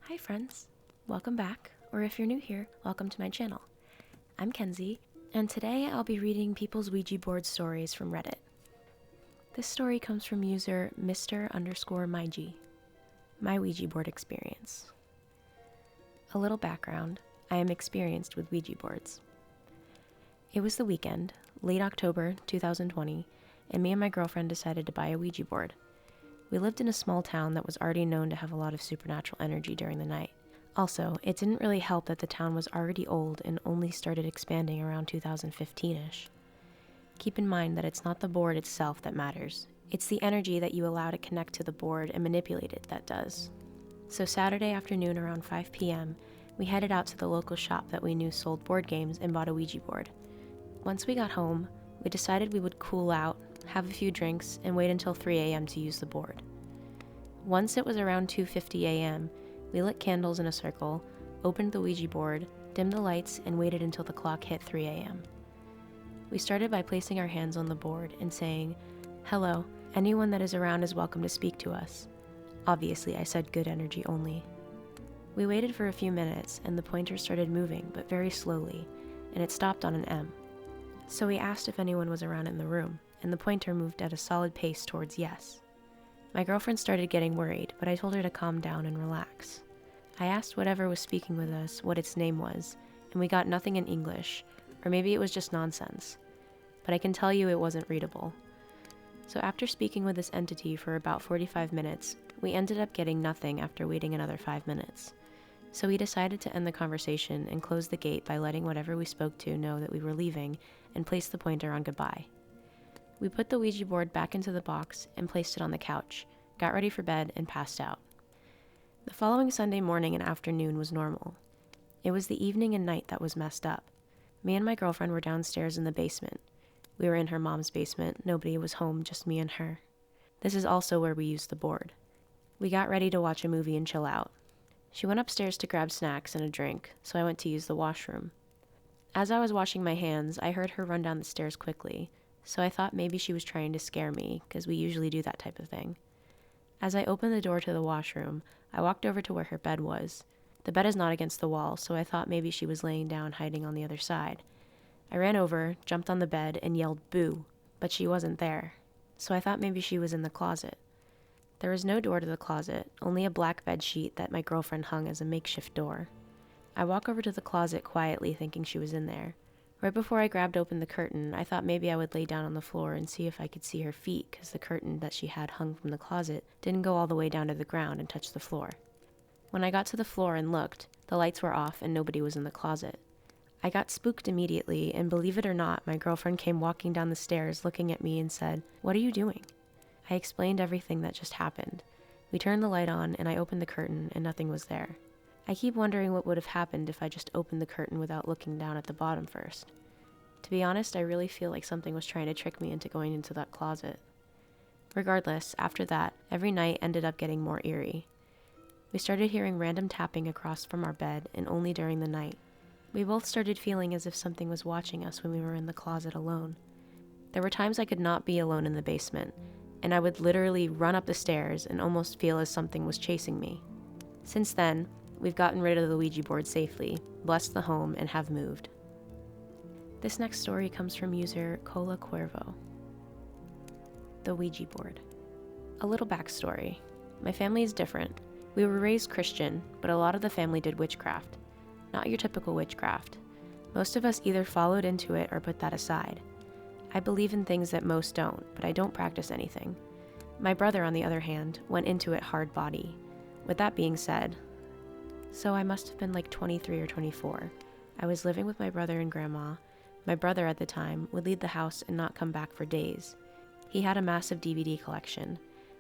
Hi friends, welcome back, or if you're new here, welcome to my channel. I'm Kenzie, and today I'll be reading people's Ouija board stories from Reddit. This story comes from user Mr_Myg, my Ouija board experience. A little background, I am experienced with Ouija boards. It was the weekend, late October 2020, and me and my girlfriend decided to buy a Ouija board. We lived in a small town that was already known to have a lot of supernatural energy during the night. Also, it didn't really help that the town was already old and only started expanding around 2015-ish. Keep in mind that it's not the board itself that matters. It's the energy that you allow to connect to the board and manipulate it that does. So Saturday afternoon around 5 p.m., we headed out to the local shop that we knew sold board games and bought a Ouija board. Once we got home, we decided we would cool out, have a few drinks, and wait until 3 a.m. to use the board. Once it was around 2:50 a.m., we lit candles in a circle, opened the Ouija board, dimmed the lights, and waited until the clock hit 3 a.m. We started by placing our hands on the board and saying, "Hello, anyone that is around is welcome to speak to us." Obviously, I said good energy only. We waited for a few minutes, and the pointer started moving, but very slowly, and it stopped on an M. So we asked if anyone was around in the room, and the pointer moved at a solid pace towards yes. My girlfriend started getting worried, but I told her to calm down and relax. I asked whatever was speaking with us what its name was, and we got nothing in English, or maybe it was just nonsense. But I can tell you it wasn't readable. So after speaking with this entity for about 45 minutes, we ended up getting nothing after waiting another 5 minutes. So we decided to end the conversation and close the gate by letting whatever we spoke to know that we were leaving and placed the pointer on goodbye. We put the Ouija board back into the box and placed it on the couch, got ready for bed, and passed out. The following Sunday morning and afternoon was normal. It was the evening and night that was messed up. Me and my girlfriend were downstairs in the basement. We were in her mom's basement. Nobody was home, just me and her. This is also where we used the board. We got ready to watch a movie and chill out. She went upstairs to grab snacks and a drink, so I went to use the washroom. As I was washing my hands, I heard her run down the stairs quickly, so I thought maybe she was trying to scare me, because we usually do that type of thing. As I opened the door to the washroom, I walked over to where her bed was. The bed is not against the wall, so I thought maybe she was laying down hiding on the other side. I ran over, jumped on the bed, and yelled boo, but she wasn't there, so I thought maybe she was in the closet. There was no door to the closet, only a black bed sheet that my girlfriend hung as a makeshift door. I walked over to the closet quietly thinking she was in there. Right before I grabbed open the curtain, I thought maybe I would lay down on the floor and see if I could see her feet, because the curtain that she had hung from the closet didn't go all the way down to the ground and touch the floor. When I got to the floor and looked, the lights were off and nobody was in the closet. I got spooked immediately, and believe it or not, my girlfriend came walking down the stairs looking at me and said, "What are you doing?" I explained everything that just happened. We turned the light on and I opened the curtain and nothing was there. I keep wondering what would have happened if I just opened the curtain without looking down at the bottom first. To be honest, I really feel like something was trying to trick me into going into that closet. Regardless, after that, every night ended up getting more eerie. We started hearing random tapping across from our bed, and only during the night. We both started feeling as if something was watching us when we were in the closet alone. There were times I could not be alone in the basement, and I would literally run up the stairs and almost feel as something was chasing me. Since then, we've gotten rid of the Ouija board safely, blessed the home, and have moved. This next story comes from user Cola Cuervo. The Ouija board. A little backstory. My family is different. We were raised Christian, but a lot of the family did witchcraft. Not your typical witchcraft. Most of us either followed into it or put that aside. I believe in things that most don't, but I don't practice anything. My brother, on the other hand, went into it hard body. With that being said, so I must have been like 23 or 24. I was living with my brother and grandma. My brother at the time would leave the house and not come back for days. He had a massive DVD collection.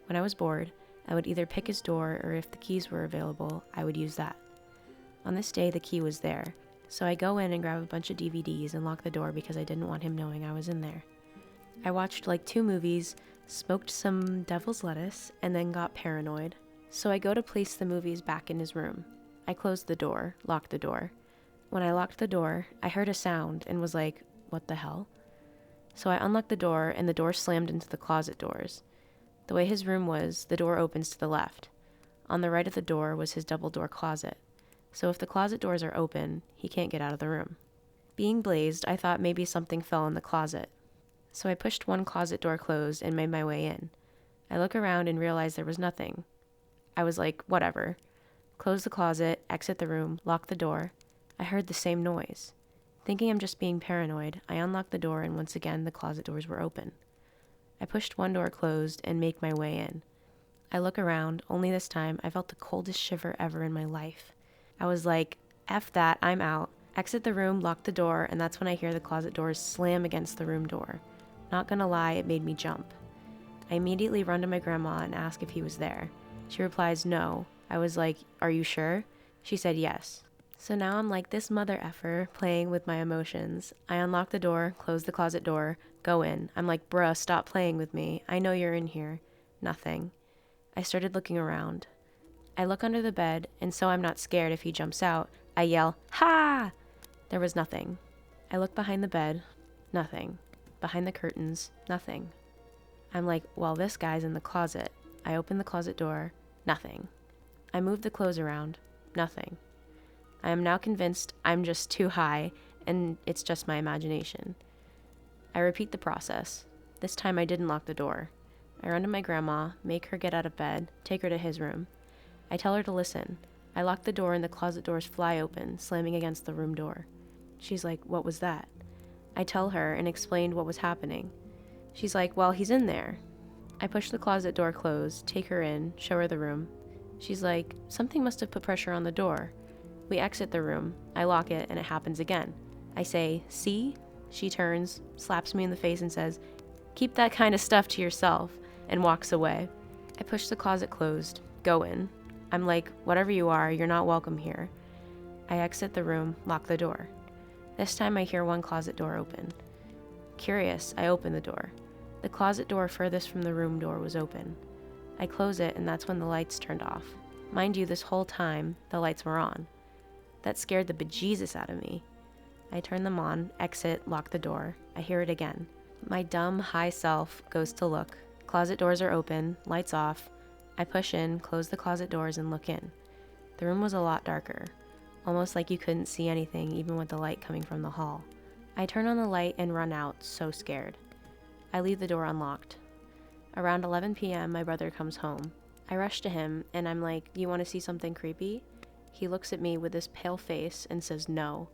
When I was bored, I would either pick his door, or if the keys were available, I would use that. On this day, the key was there, so I go in and grab a bunch of DVDs and lock the door because I didn't want him knowing I was in there. I watched like 2 movies, smoked some devil's lettuce, and then got paranoid. So I go to place the movies back in his room. I closed the door, locked the door. When I locked the door, I heard a sound and was like, what the hell? So I unlocked the door and the door slammed into the closet doors. The way his room was, the door opens to the left. On the right of the door was his double door closet. So if the closet doors are open, he can't get out of the room. Being blazed, I thought maybe something fell in the closet. So I pushed one closet door closed and made my way in. I look around and realize there was nothing. I was like, whatever. Close the closet, exit the room, lock the door. I heard the same noise. Thinking I'm just being paranoid, I unlocked the door and once again the closet doors were open. I pushed one door closed and make my way in. I look around, only this time I felt the coldest shiver ever in my life. I was like, F that, I'm out. Exit the room, lock the door, and that's when I hear the closet doors slam against the room door. Not gonna lie, it made me jump. I immediately run to my grandma and ask if he was there. She replies, no. I was like, are you sure? She said yes. So now I'm like this mother effer playing with my emotions. I unlock the door, close the closet door, go in. I'm like, bruh, stop playing with me. I know you're in here. Nothing. I started looking around. I look under the bed, and so I'm not scared if he jumps out, I yell, ha! There was nothing. I look behind the bed, nothing. Behind the curtains, nothing. I'm like, well, this guy's in the closet. I open the closet door, nothing. I move the clothes around, nothing. I am now convinced I'm just too high, and it's just my imagination. I repeat the process. This time I didn't lock the door. I run to my grandma, make her get out of bed, take her to his room. I tell her to listen. I lock the door and the closet doors fly open, slamming against the room door. She's like, what was that? I tell her and explained what was happening. She's like, well, he's in there. I push the closet door closed, take her in, show her the room. She's like, something must have put pressure on the door. We exit the room. I lock it and it happens again. I say, see? She turns, slaps me in the face and says, keep that kind of stuff to yourself, and walks away. I push the closet closed, go in. I'm like, whatever you are, you're not welcome here. I exit the room, lock the door. This time I hear one closet door open. Curious, I open the door. The closet door furthest from the room door was open. I close it and that's when the lights turned off. Mind you, this whole time, the lights were on. That scared the bejesus out of me. I turn them on, exit, lock the door. I hear it again. My dumb, high self goes to look. Closet doors are open, lights off. I push in, close the closet doors, and look in. The room was a lot darker, almost like you couldn't see anything even with the light coming from the hall. I turn on the light and run out, so scared. I leave the door unlocked. Around 11 p.m., my brother comes home. I rush to him, and I'm like, you want to see something creepy? He looks at me with this pale face and says no.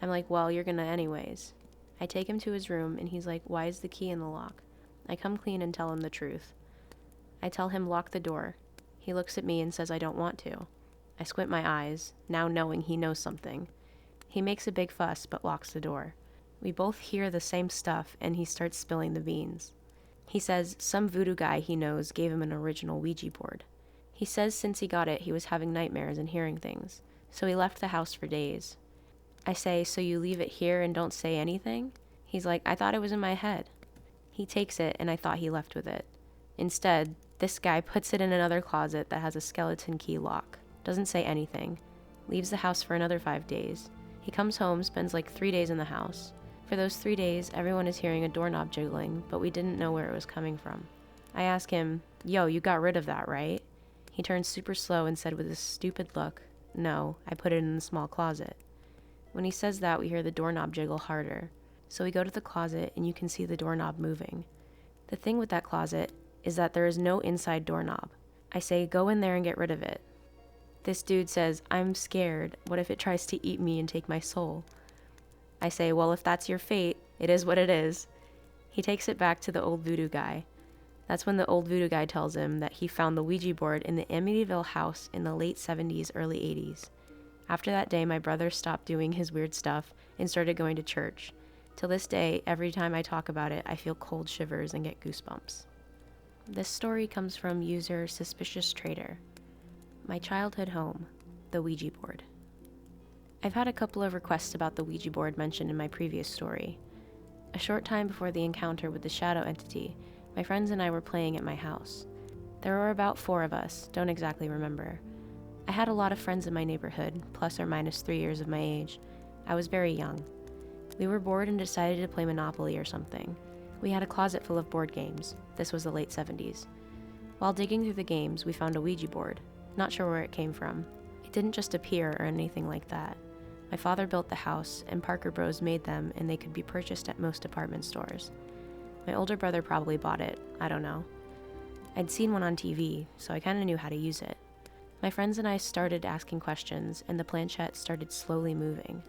I'm like, well, you're gonna anyways. I take him to his room, and he's like, why is the key in the lock? I come clean and tell him the truth. I tell him lock the door. He looks at me and says I don't want to. I squint my eyes, now knowing he knows something. He makes a big fuss but locks the door. We both hear the same stuff and he starts spilling the beans. He says some voodoo guy he knows gave him an original Ouija board. He says since he got it he was having nightmares and hearing things, so he left the house for days. I say, so you leave it here and don't say anything? He's like, I thought it was in my head. He takes it and I thought he left with it. Instead, this guy puts it in another closet that has a skeleton key lock. Doesn't say anything. Leaves the house for another 5 days. He comes home, spends like 3 days in the house. For those 3 days, everyone is hearing a doorknob jiggling, but we didn't know where it was coming from. I ask him, yo, you got rid of that, right? He turns super slow and said with a stupid look, no, I put it in the small closet. When he says that, we hear the doorknob jiggle harder. So we go to the closet and you can see the doorknob moving. The thing with that closet is that there is no inside doorknob. I say, go in there and get rid of it. This dude says, I'm scared. What if it tries to eat me and take my soul? I say, well, if that's your fate, it is what it is. He takes it back to the old voodoo guy. That's when the old voodoo guy tells him that he found the Ouija board in the Amityville house in the late 70s, early 80s. After that day, my brother stopped doing his weird stuff and started going to church. Till this day, every time I talk about it, I feel cold shivers and get goosebumps. This story comes from user Suspicious Trader. My childhood home, the Ouija board. I've had a couple of requests about the Ouija board mentioned in my previous story. A short time before the encounter with the shadow entity, my friends and I were playing at my house. There were about 4 of us, don't exactly remember. I had a lot of friends in my neighborhood, plus or minus 3 years of my age. I was very young. We were bored and decided to play Monopoly or something. We had a closet full of board games. This was the late 70s. While digging through the games, we found a Ouija board. Not sure where it came from. It didn't just appear or anything like that. My father built the house, and Parker Bros made them, and they could be purchased at most department stores. My older brother probably bought it, I don't know. I'd seen one on TV, so I kinda knew how to use it. My friends and I started asking questions, and the planchette started slowly moving.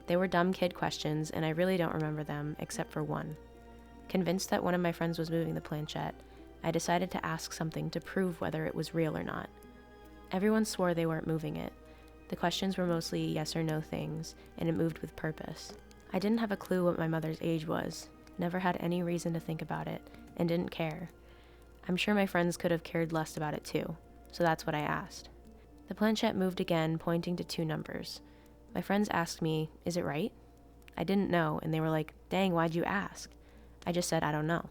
They were dumb kid questions, and I really don't remember them, except for one. Convinced that one of my friends was moving the planchette, I decided to ask something to prove whether it was real or not. Everyone swore they weren't moving it. The questions were mostly yes or no things, and it moved with purpose. I didn't have a clue what my mother's age was, never had any reason to think about it, and didn't care. I'm sure my friends could have cared less about it too, so that's what I asked. The planchette moved again, pointing to 2 numbers. My friends asked me, "Is it right?" I didn't know, and they were like, "Dang, why'd you ask?" I just said, "I don't know."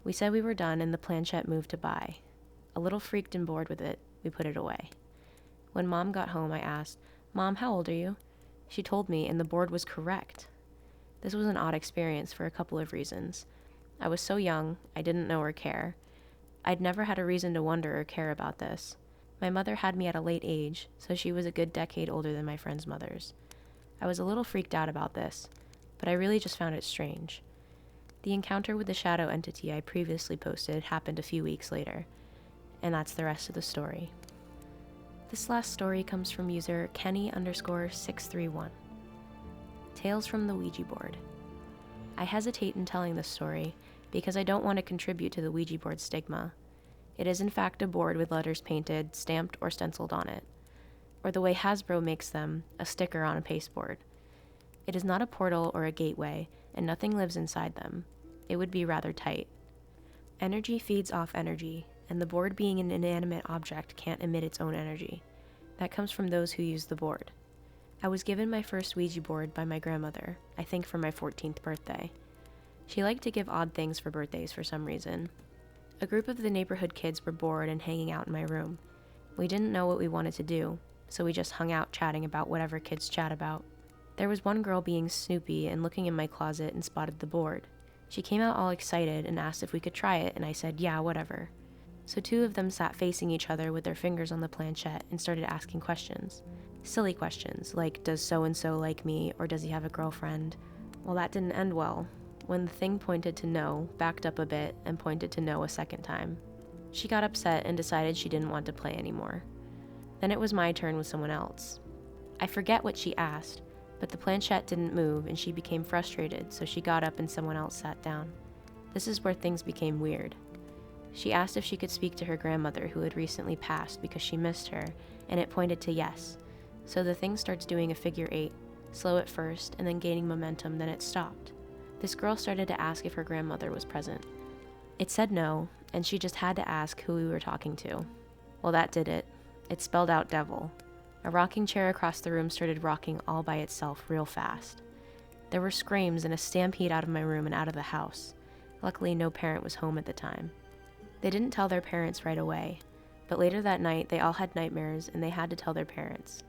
We said we were done, and the planchette moved to buy. A little freaked and bored with it, we put it away. When Mom got home, I asked, "Mom, how old are you?" She told me, and the board was correct. This was an odd experience for a couple of reasons. I was so young, I didn't know or care. I'd never had a reason to wonder or care about this. My mother had me at a late age, so she was a good decade older than my friends' mothers. I was a little freaked out about this, but I really just found it strange. The encounter with the shadow entity I previously posted happened a few weeks later, and that's the rest of the story. This last story comes from user Kenny_631. Tales from the Ouija board. I hesitate in telling this story because I don't want to contribute to the Ouija board stigma. It is in fact a board with letters painted, stamped, or stenciled on it. Or the way Hasbro makes them, a sticker on a pasteboard. It is not a portal or a gateway, and nothing lives inside them. It would be rather tight. Energy feeds off energy, and the board being an inanimate object can't emit its own energy. That comes from those who use the board. I was given my first Ouija board by my grandmother, I think for my 14th birthday. She liked to give odd things for birthdays for some reason. A group of the neighborhood kids were bored and hanging out in my room. We didn't know what we wanted to do, so we just hung out chatting about whatever kids chat about. There was one girl being snoopy and looking in my closet and spotted the board. She came out all excited and asked if we could try it, and I said, yeah, whatever. So 2 of them sat facing each other with their fingers on the planchette and started asking questions. Silly questions, like, does so-and-so like me, or does he have a girlfriend? Well, that didn't end well, when the thing pointed to no, backed up a bit, and pointed to no a second time. She got upset and decided she didn't want to play anymore. Then it was my turn with someone else. I forget what she asked, but the planchette didn't move and she became frustrated, so she got up and someone else sat down. This is where things became weird. She asked if she could speak to her grandmother who had recently passed because she missed her, and it pointed to yes. So the thing starts doing a figure 8, slow at first, and then gaining momentum, then it stopped. This girl started to ask if her grandmother was present. It said no, and she just had to ask who we were talking to. Well, that did it. It spelled out devil. A rocking chair across the room started rocking all by itself real fast. There were screams and a stampede out of my room and out of the house. Luckily, no parent was home at the time. They didn't tell their parents right away, but later that night they all had nightmares and they had to tell their parents.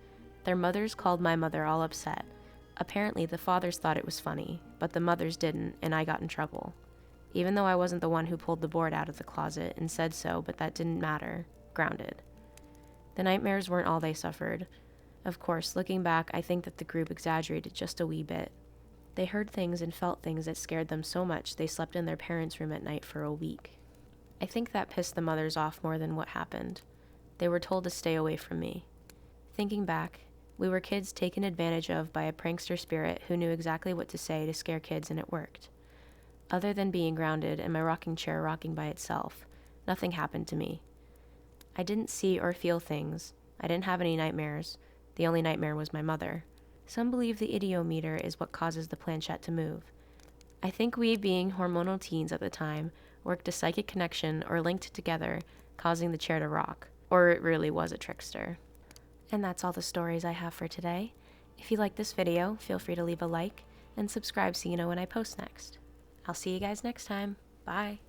Their mothers called my mother all upset. Apparently the fathers thought it was funny, but the mothers didn't, and I got in trouble. Even though I wasn't the one who pulled the board out of the closet and said so, but that didn't matter. Grounded. The nightmares weren't all they suffered. Of course, looking back, I think that the group exaggerated just a wee bit. They heard things and felt things that scared them so much they slept in their parents' room at night for a week. I think that pissed the mothers off more than what happened. They were told to stay away from me. Thinking back, we were kids taken advantage of by a prankster spirit who knew exactly what to say to scare kids, and it worked. Other than being grounded and my rocking chair rocking by itself, nothing happened to me. I didn't see or feel things. I didn't have any nightmares. The only nightmare was my mother. Some believe the idiometer is what causes the planchette to move. I think we, being hormonal teens at the time, worked a psychic connection or linked together, causing the chair to rock. Or it really was a trickster. And that's all the stories I have for today. If you like this video, feel free to leave a like and subscribe so you know when I post next. I'll see you guys next time. Bye.